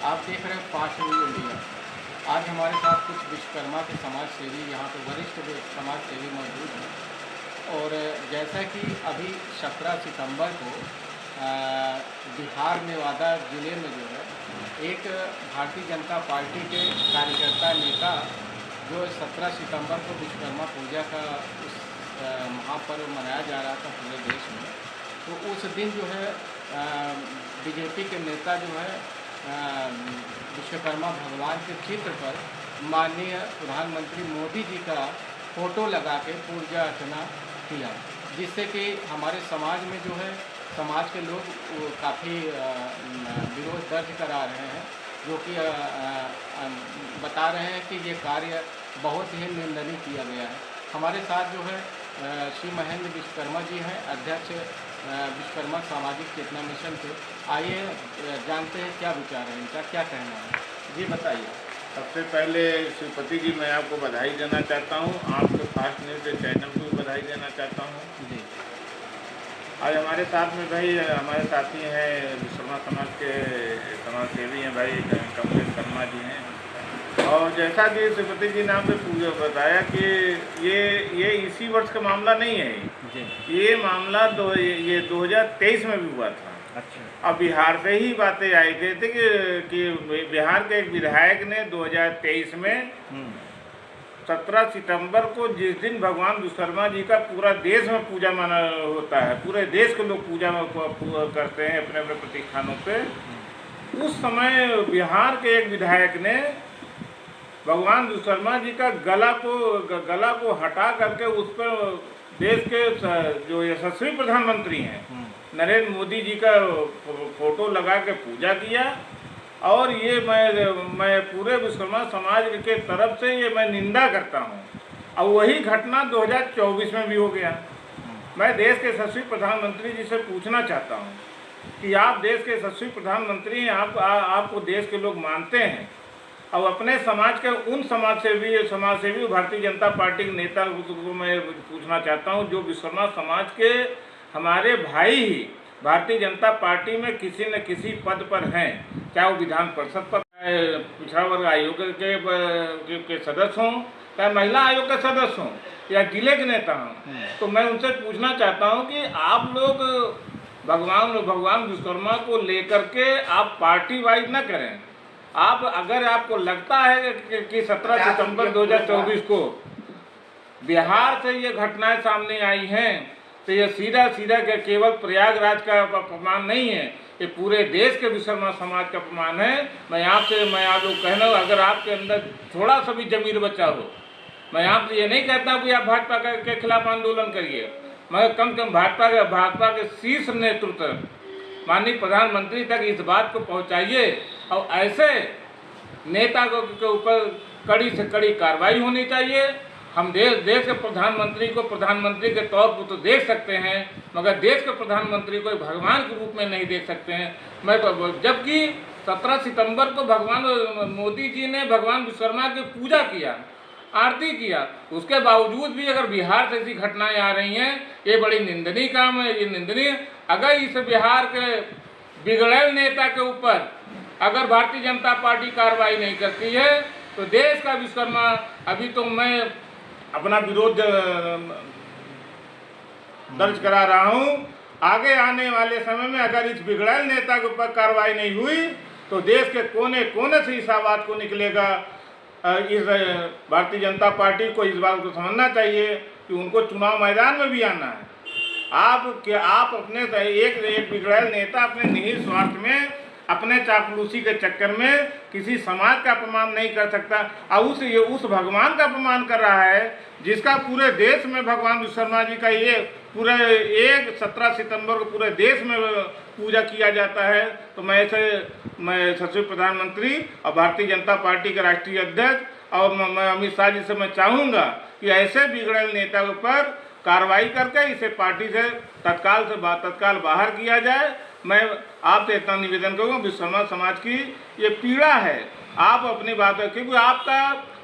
आप देख रहे हैं फास्ट न्यूज इंडिया। आज हमारे साथ कुछ विश्वकर्मा के समाज सेवी, यहाँ पे वरिष्ठ समाज सेवी मौजूद हैं। और जैसा कि अभी 17 सितंबर को बिहार नेवादा ज़िले में जो है एक भारतीय जनता पार्टी के कार्यकर्ता नेता जो 17 सितंबर को विश्वकर्मा पूजा का उस महापर्व मनाया जा रहा था पूरे देश में, तो उस दिन जो है बीजेपी के नेता जो है विश्वकर्मा भगवान के चित्र पर माननीय प्रधानमंत्री मोदी जी का फ़ोटो लगा के पूजा अर्चना किया, जिससे कि हमारे समाज में जो है समाज के लोग काफ़ी विरोध दर्ज करा रहे हैं, जो कि बता रहे हैं कि ये कार्य बहुत ही निंदनीय किया गया है। हमारे साथ जो है श्री महेंद्र विश्वकर्मा जी हैं, अध्यक्ष विश्वकर्मा सामाजिक चेतना मिशन के। आइए जानते हैं क्या विचार है इनका, क्या कहना है, जी बताइए। सबसे पहले श्रीपति जी, मैं आपको बधाई देना चाहता हूँ, आपके फास्ट न्यूज़ के चैनल को भी बधाई देना चाहता हूँ जी। आज हमारे साथ में भाई हमारे साथी हैं विश्वकर्मा समाज के समाज सेवी हैं भाई कमलेश शर्मा जी हैं। और जैसा कि श्रीपति जी ने आपने बताया कि ये इसी वर्ष का मामला नहीं है जी। ये मामला ये 2023 में भी हुआ था। अच्छा। अब बिहार से ही बातें आई गई थी कि बिहार के एक विधायक ने 2023 में 17 सितंबर को, जिस दिन भगवान विश्वकर्मा जी का पूरा देश में पूजा माना होता है, पूरे देश के लोग पूजा करते हैं अपने अपने प्रतिष्ठानों पे, उस समय बिहार के एक विधायक ने भगवान विश्वकर्मा जी का गला को हटा करके उस पर देश के जो यशस्वी प्रधानमंत्री हैं नरेंद्र मोदी जी का फोटो लगा के पूजा किया। और ये मैं पूरे विश्वकर्मा समाज के तरफ से ये मैं निंदा करता हूँ। अब वही घटना 2024 में भी हो गया। मैं देश के यशस्वी प्रधानमंत्री जी से पूछना चाहता हूँ कि आप देश के यशस्वी प्रधानमंत्री हैं, आपको देश के लोग मानते हैं, अब अपने समाज के उन समाजसेवी भारतीय जनता पार्टी के नेता को मैं पूछना चाहता हूं, जो विश्वकर्मा समाज के हमारे भाई ही भारतीय जनता पार्टी में किसी न किसी पद पर हैं, चाहे वो विधान परिषद पर, पिछड़ा वर्ग आयोग के सदस्य हों, चाहे महिला आयोग के सदस्य हों, या जिले के नेता हों, तो मैं उनसे पूछना चाहता हूँ कि आप लोग भगवान विश्वकर्मा को लेकर के आप पार्टी वाइज न करें। आप अगर आपको लगता है कि 17 सितंबर 2024 को बिहार से ये घटनाएं सामने आई हैं, तो ये सीधा केवल प्रयागराज का अपमान नहीं है, ये पूरे देश के विश्वकर्मा समाज का अपमान है। मैं आप लोग कहना, अगर आपके अंदर थोड़ा सा भी जमीर बचा हो, मैं आपसे ये नहीं कहता हूँ कि आप भाजपा के खिलाफ आंदोलन करिए, मगर कम से कम भाजपा के शीर्ष नेतृत्व माननीय प्रधानमंत्री तक इस बात को पहुंचाइए और ऐसे नेता के ऊपर कड़ी से कड़ी कार्रवाई होनी चाहिए। हम देश के प्रधानमंत्री को प्रधानमंत्री के तौर पर तो देख सकते हैं, मगर देश के प्रधानमंत्री को भगवान के रूप में नहीं देख सकते हैं। जबकि 17 सितंबर को भगवान मोदी जी ने भगवान विश्वकर्मा की पूजा किया, आरती किया, उसके बावजूद भी अगर बिहार से ऐसी घटनाएं आ रही हैं, ये बड़ी निंदनीय काम है। ये निंदनीय, अगर इस बिहार के बिगड़ैल नेता के ऊपर अगर भारतीय जनता पार्टी कार्रवाई नहीं करती है, तो देश का विश्वकर्मा, अभी तो मैं अपना विरोध दर्ज करा रहा हूँ, आगे आने वाले समय में अगर इस बिगड़ैल नेता के ऊपर कार्रवाई नहीं हुई तो देश के कोने कोने से इस आवाज़ को निकलेगा। इस भारतीय जनता पार्टी को इस बात को समझना चाहिए कि उनको चुनाव मैदान में भी आना है। आप अपने एक बिगड़ैल नेता अपने निहित स्वार्थ में, अपने चापलूसी के चक्कर में किसी समाज का अपमान नहीं कर सकता, और उस भगवान का अपमान कर रहा है जिसका पूरे देश में भगवान विश्वकर्मा जी का ये पूरे 17 सितंबर को पूरे देश में पूजा किया जाता है। तो मैं यशस्वी प्रधानमंत्री और भारतीय जनता पार्टी के राष्ट्रीय अध्यक्ष और मैं अमित शाह जी से मैं चाहूँगा कि ऐसे बिगड़ैल नेता के ऊपर कार्रवाई करके इसे पार्टी से तत्काल बाहर किया जाए। मैं आपसे इतना निवेदन करूँगा, विश्वकर्मा समाज की ये पीड़ा है, आप अपनी बात, क्योंकि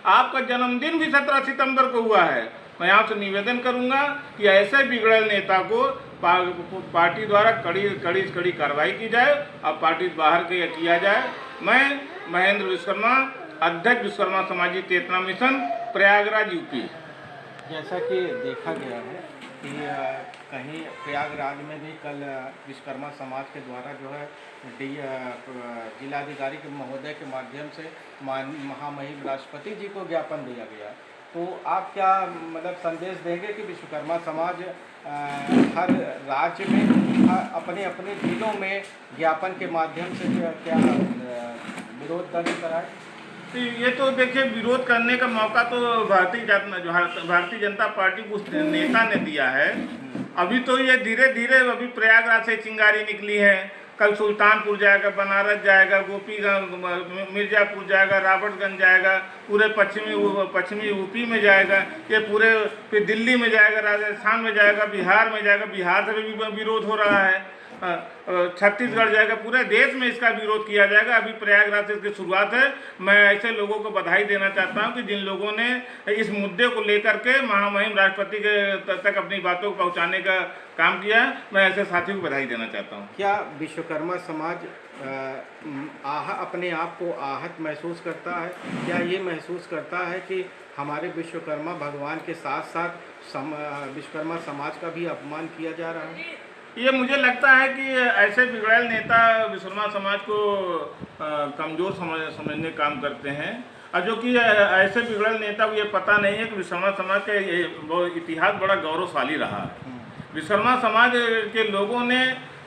आपका जन्मदिन भी 17 सितंबर को हुआ है। मैं आपसे निवेदन करूंगा कि ऐसे बिगड़ैल नेता को पार्टी द्वारा कड़ी कार्रवाई की जाए और पार्टी बाहर के किया जाए। मैं महेंद्र विश्वकर्मा, अध्यक्ष विश्वकर्मा समाजी चेतना मिशन, प्रयागराज, यूपी। जैसा कि देखा गया है कि कहीं प्रयागराज में भी कल विश्वकर्मा समाज के द्वारा जो है जिलाधिकारी के महोदय के माध्यम से महामहिम राष्ट्रपति जी को ज्ञापन दिया गया। तो आप क्या मतलब संदेश देंगे कि विश्वकर्मा समाज हर राज्य में अपने अपने जिलों में ज्ञापन के माध्यम से क्या विरोध दर्ज कराए? तो ये तो देखिए, विरोध करने का मौका तो भारतीय जनता पार्टी को उस नेता ने दिया है। अभी तो ये धीरे धीरे अभी प्रयागराज से चिंगारी निकली है, कल सुल्तानपुर जाएगा, बनारस जाएगा, गोपीगंज, मिर्ज़ापुर जाएगा, राबर्टगंज जाएगा, पूरे पश्चिमी यूपी में जाएगा, ये पूरे फिर दिल्ली में जाएगा, राजस्थान में जाएगा, बिहार में जाएगा, बिहार से भी विरोध हो रहा है, छत्तीसगढ़ जाएगा, पूरे देश में इसका विरोध किया जाएगा। अभी प्रयागराज से इसकी शुरुआत है। मैं ऐसे लोगों को बधाई देना चाहता हूं कि जिन लोगों ने इस मुद्दे को लेकर के महामहिम राष्ट्रपति के तक अपनी बातों को पहुंचाने का काम किया है। मैं ऐसे साथियों को बधाई देना चाहता हूं। क्या विश्वकर्मा समाज अपने आप को आहत महसूस करता है? क्या ये महसूस करता है कि हमारे विश्वकर्मा भगवान के साथ साथ विश्वकर्मा समाज का भी अपमान किया जा रहा है? ये मुझे लगता है कि ऐसे बिगड़ैल नेता विश्वकर्मा समाज को कमज़ोर समझने का काम करते हैं, और जो कि ऐसे बिगड़ैल नेता को ये पता नहीं है कि विश्वकर्मा समाज का इतिहास बड़ा गौरवशाली रहा है। विश्वकर्मा समाज के लोगों ने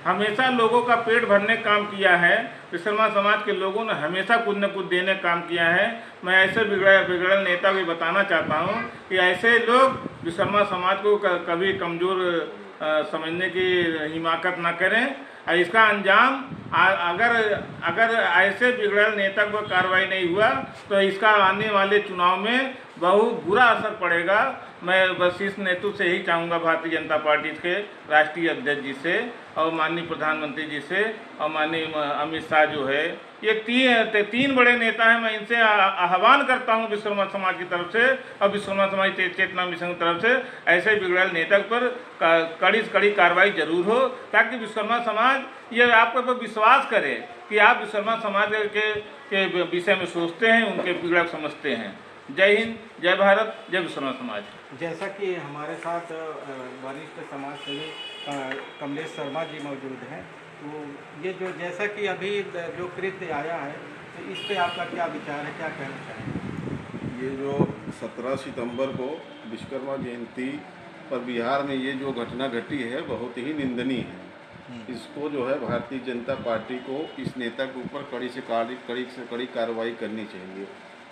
हमेशा लोगों का पेट भरने का काम किया है। विश्वकर्मा समाज के लोगों ने हमेशा कुछ न कुछ देने का काम किया है। मैं ऐसे बिगड़ैल नेता को बताना चाहता हूँ कि ऐसे लोग विश्वकर्मा समाज को कभी कमज़ोर समझने की हिमाकत ना करें। और इसका अंजाम अगर ऐसे बिगड़ैल नेता को कार्रवाई नहीं हुआ तो इसका आने वाले चुनाव में बहुत बुरा असर पड़ेगा। मैं बस इस नेतृत्व से ही चाहूँगा, भारतीय जनता पार्टी के राष्ट्रीय अध्यक्ष जी से और माननीय प्रधानमंत्री जी से और माननीय अमित शाह जो है, ये तीन बड़े नेता हैं। मैं इनसे आह्वान करता हूँ विश्वकर्मा समाज की तरफ से और विश्वकर्मा समाज चेतना मिशन की तरफ से ऐसे बिगड़ैल नेता पर कड़ी कार्रवाई जरूर हो, ताकि विश्वकर्मा समाज ये आप पर विश्वास करे कि आप विश्वकर्मा समाज के विषय में सोचते हैं, उनके बिगड़ा समझते हैं। जय हिंद, जय भारत, जय विश्वकर्मा समाज। जैसा कि हमारे साथ वरिष्ठ समाज सेवी कमलेश शर्मा जी मौजूद हैं, तो ये जो जैसा कि अभी जो कृत्य आया है, तो इस पे आपका क्या विचार है, क्या कहना चाहेंगे? ये जो 17 सितंबर को विश्वकर्मा जयंती पर बिहार में ये जो घटना घटी है, बहुत ही निंदनीय है। इसको जो है भारतीय जनता पार्टी को इस नेता के ऊपर कड़ी से कड़ी कार्रवाई करनी चाहिए।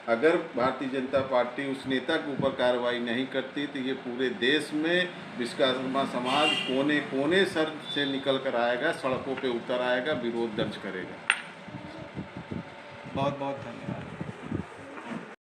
अगर भारतीय जनता पार्टी उस नेता के ऊपर कार्रवाई नहीं करती तो ये पूरे देश में विश्वकर्मा समाज कोने कोने सर से निकल कर आएगा, सड़कों पे उतर आएगा, विरोध दर्ज करेगा। बहुत बहुत धन्यवाद।